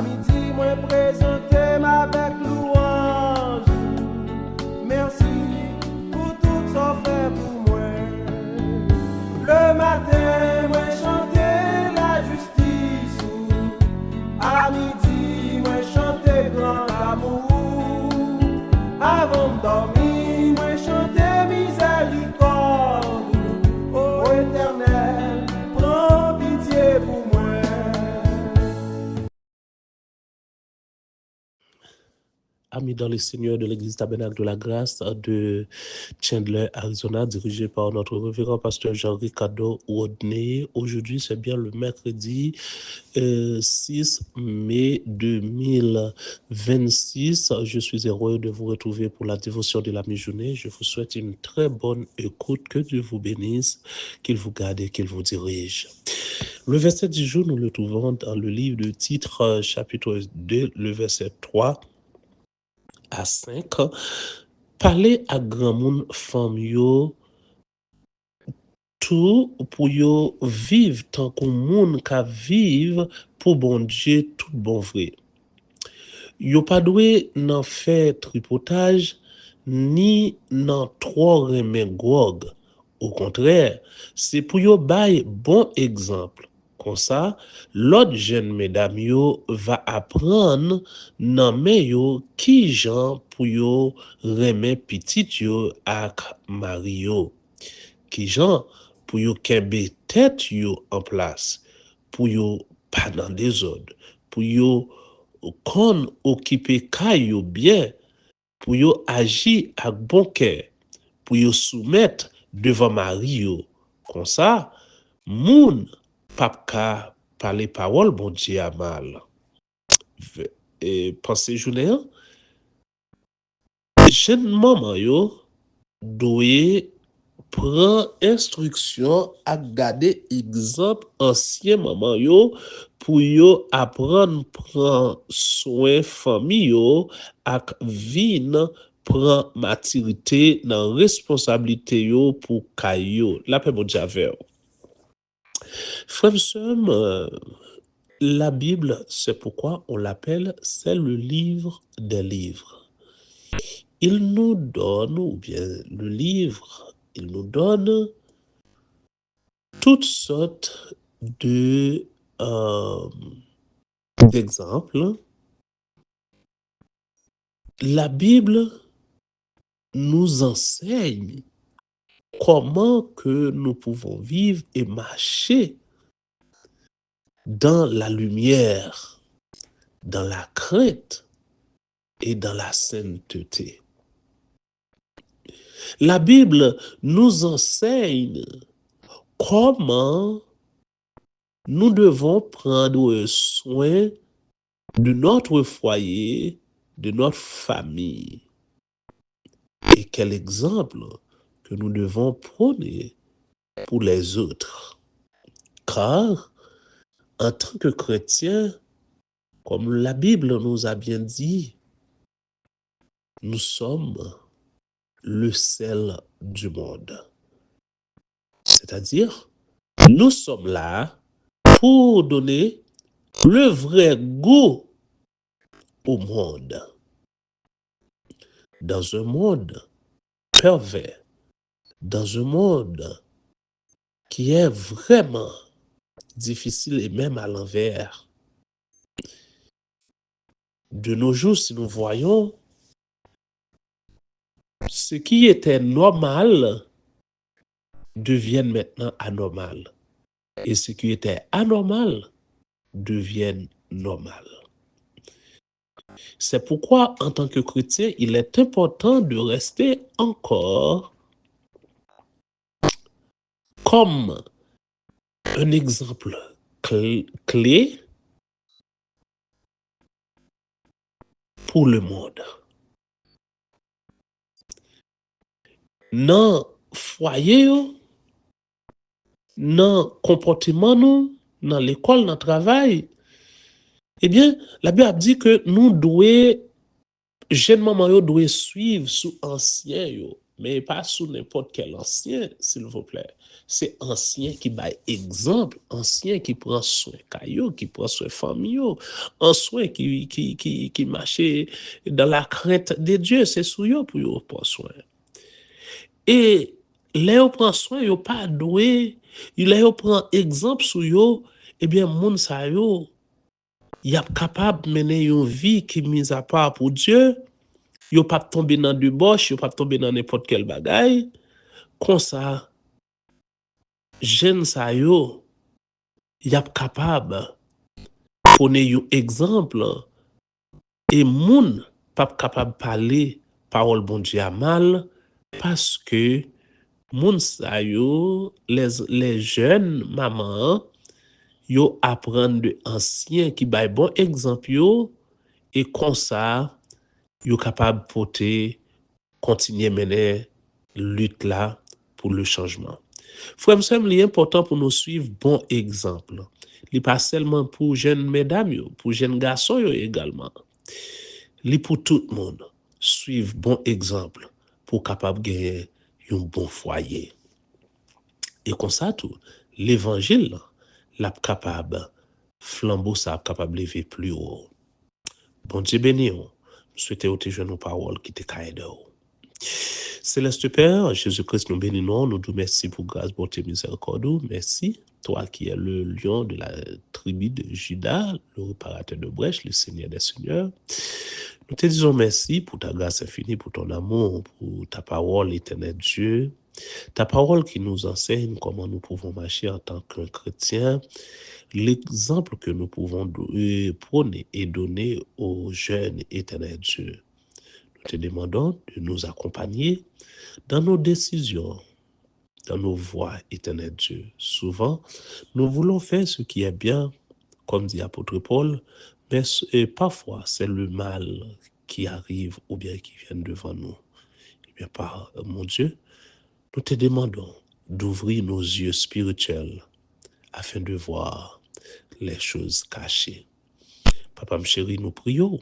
midi, moi présenter avec louange. Merci pour tout ça fait pour moi. Le matin, moi chanter la justice. À midi, moi chanter grand amour. Avant de dormir, moi chanter miséricorde. Ô Éternel, prends pitié pour moi. Amis dans les seigneurs de l'église Tabernacle de la Grâce de Chandler, Arizona, dirigé par notre révérend pasteur Jean-Ricardo Rodney. Aujourd'hui, c'est bien le mercredi 6 mai 2026. Je suis heureux de vous retrouver pour la dévotion de la mi-journée. Je vous souhaite une très bonne écoute. Que Dieu vous bénisse, qu'il vous garde et qu'il vous dirige. Le verset du jour, nous le trouvons dans le livre de Titre, chapitre 2, le verset 3 à 5. Parler à grand monde femme yo tout pour yo vivre tant qu'on monde ka vivre pour bon Dieu tout bon vrai. Yo pas doué nan fait tripotage ni nan trop remen grog. Au contraire, c'est pour yo bay bon exemple. Comme ça, l'autre jeune mesdames yo va apprendre nan men yo qui jan pour yo remen petit yo ak mari yo. Qui jan pour yo kembe tête yo en place, pour yo pas dans des ordres, pour yo kon occuper kay yo bien, pour yo agir ak bon cœur, pour yo soumettre devant mari yo. Comme ça, moun pap ka parler parole bon Dieu a mal. Et pensez journée, jeune maman yo doit prend instruction à garder exemple ancien maman yo pour yo apprendre prendre soin famille yo ak vin prend maturité dans responsabilité yo pour kayo la paix bon Dieu. Frères et sœurs, la Bible, c'est pourquoi on l'appelle, c'est le livre des livres. Il nous donne, ou bien le livre, il nous donne toutes sortes de d'exemples. La Bible nous enseigne comment que nous pouvons vivre et marcher dans la lumière, dans la crainte et dans la sainteté. La Bible nous enseigne comment nous devons prendre soin de notre foyer, de notre famille. Et quel exemple que nous devons prôner pour les autres. Car, en tant que chrétiens, comme la Bible nous a bien dit, nous sommes le sel du monde. C'est-à-dire, nous sommes là pour donner le vrai goût au monde. Dans un monde pervers, dans un monde qui est vraiment difficile et même à l'envers. De nos jours, si nous voyons, ce qui était normal devient maintenant anormal. Et ce qui était anormal devient normal. C'est pourquoi, en tant que chrétien, il est important de rester encore comme un exemple clé pour le monde. Dans le foyer, dans le comportement, dans l'école, dans le travail, eh bien, la Bible dit que nous devons, jeunes mamans, devons suivre sous anciens. mais pas sous n'importe quel ancien, s'il vous plaît. C'est ancien qui bail exemple, ancien qui prend soin caillou, qui prend soin famille, ancien qui marche dans la crainte de Dieu, c'est sous yo pour yo prendre soin. Et là yo prend soin, yo pas doué, là yo prend exemple sur yo, eh bien moun sa yo y a capable mener une vie qui mise à part pour Dieu. Yo pas tomber dans du boche, yo pas tomber dans n'importe quel bagaille. Comme ça, jeune sa yo, y a capable prendre un exemple et moun pas capable parler parole bon Dieu à mal parce que moun sa yo, les jeunes mamans, yo apprendre de anciens qui bail bon exemple yo et comme ça yo capable porter continuer mener lutte là pour le changement. Frère, c'est important pour nous suivre bon exemple. Il pas seulement pour jeunes mesdames yo, pour jeunes garçons yo également. Il pour tout le monde suivre bon exemple pour capable gagner un bon foyer. Et comme ça tout, l'évangile l'a capable flambeau ça capable lever plus haut. Bon Dieu béni. Souhaitez au jeune nos paroles qui te caillent de haut. Céleste Père, Jésus-Christ nous bénissons, nous disons merci pour grâce, bonté, miséricorde. Merci, toi qui es le lion de la tribu de Juda, le réparateur de brèche, le Seigneur des Seigneurs. Nous te disons merci pour ta grâce infinie, pour ton amour, pour ta parole, éternel Dieu. Ta parole qui nous enseigne comment nous pouvons marcher en tant qu'un chrétien, l'exemple que nous pouvons prôner et donner aux jeunes, éternel Dieu. Nous te demandons de nous accompagner dans nos décisions, dans nos voies, éternel Dieu. Souvent, nous voulons faire ce qui est bien, comme dit l'apôtre Paul, mais parfois c'est le mal qui arrive ou bien qui vient devant nous. Eh bien, par mon Dieu, nous te demandons d'ouvrir nos yeux spirituels afin de voir les choses cachées. Papa, mon chéri, nous prions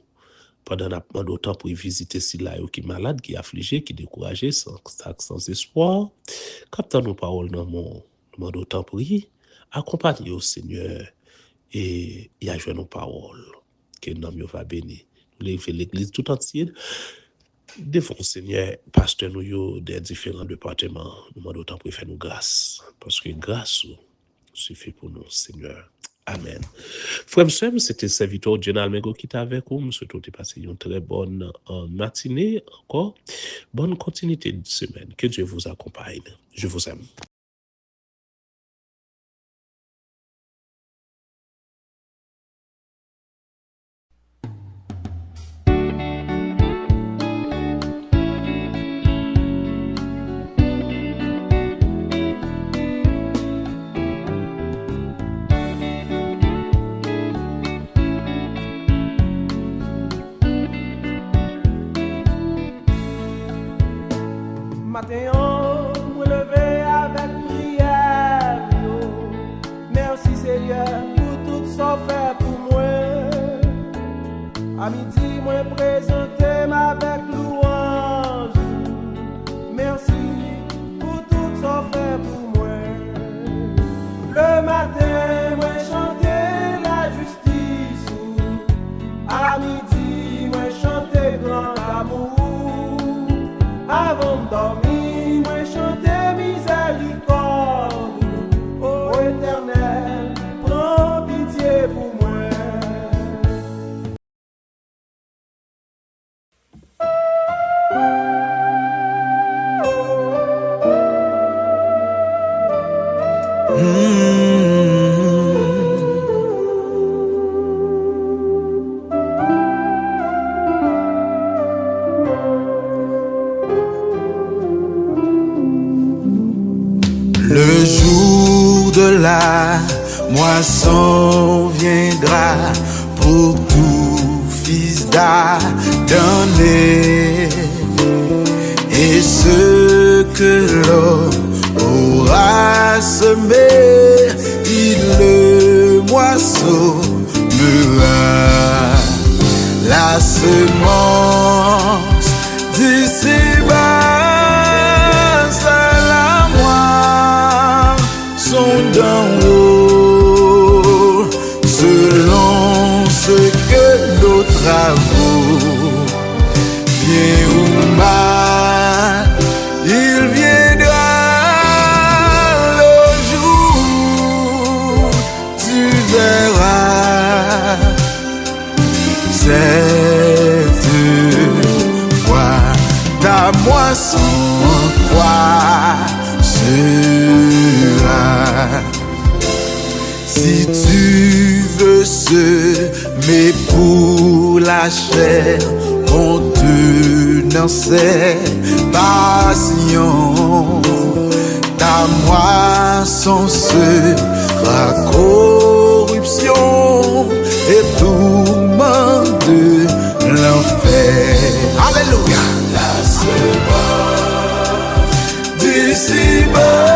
pendant d'autant pour visiter si là qui est malade, qui est affligé, qui est découragé, sans espoir. Captant nos paroles dans mon d'autant prier, accompagnez au Seigneur et y a joué nos paroles. Que nom va bénir. Nous fait l'église tout entière. Devant le Seigneur, pasteur nous des différents départements, nous demandons autant pour faire nous grâce. Parce que grâce suffit pour nous, Seigneur. Amen. Frère, c'était serviteur General Mengo qui était avec vous. Nous souhaitons passer une très bonne matinée encore. Bonne continuité de semaine. Que Dieu vous accompagne. Je vous aime. Matin, me lever avec prière. Merci Seigneur pour tout ça fait pour moi. À midi, moi présenter avec louange. Merci pour tout ça fait pour moi. Le matin, moi chanter la justice. À midi, moi chanter grand amour. Avant de dormir, moi chanter miséricorde. Ô Éternel, prends pitié pour moi. Le jour de la moisson viendra pour tout fils d'Adam, et ce que l'homme aura semé, il le moissonnera. La semence du sébat la chair contenant ses passions. Ta moisson sera corruption et tourment de l'enfer. Alléluia. La semence d'ici-bas.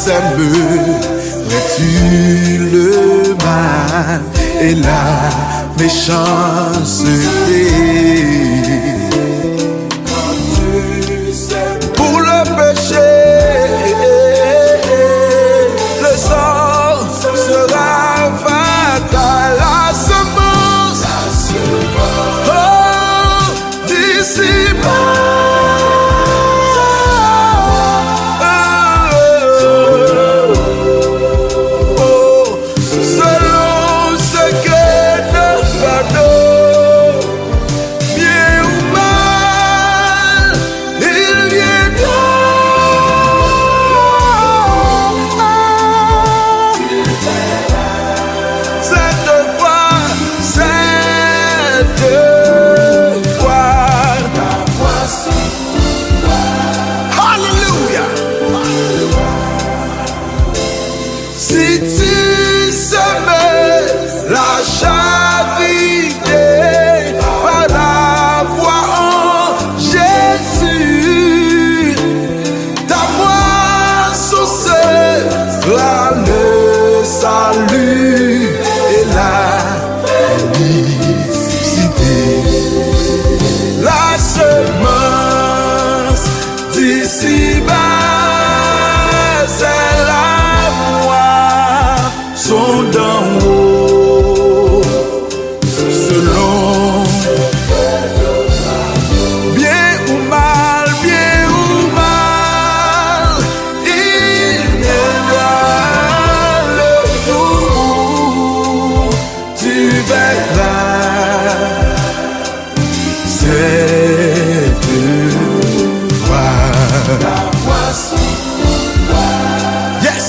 Sèmerais-tu le mal et la méchanceté? Pour le péché, le sang sera fatal. La semence, oh, d'ici-bas. Si tu semais la charité par la foi en Jésus, ta moisson sera le salut et la félicité. La semence d'ici-bas, sont d'en haut, selon bien ou mal, il viendra le jour, tu verras cette voix. La moisson, yes.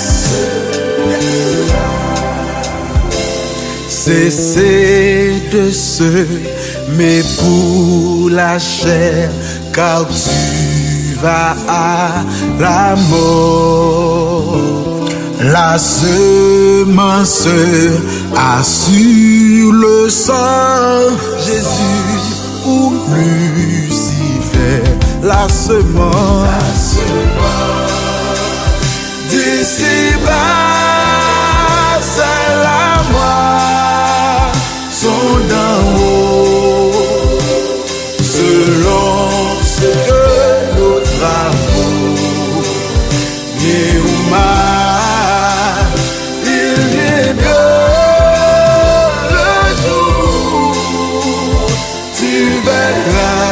Cessez de semer pour la chair, car tu vas à la mort. La semence assure le sang, Jésus ou Lucifer. La semence d'ici-bas, c'est la moisson d'en haut, selon ce que nos travaux, bien ou mal, il viendra le jour, tu verras.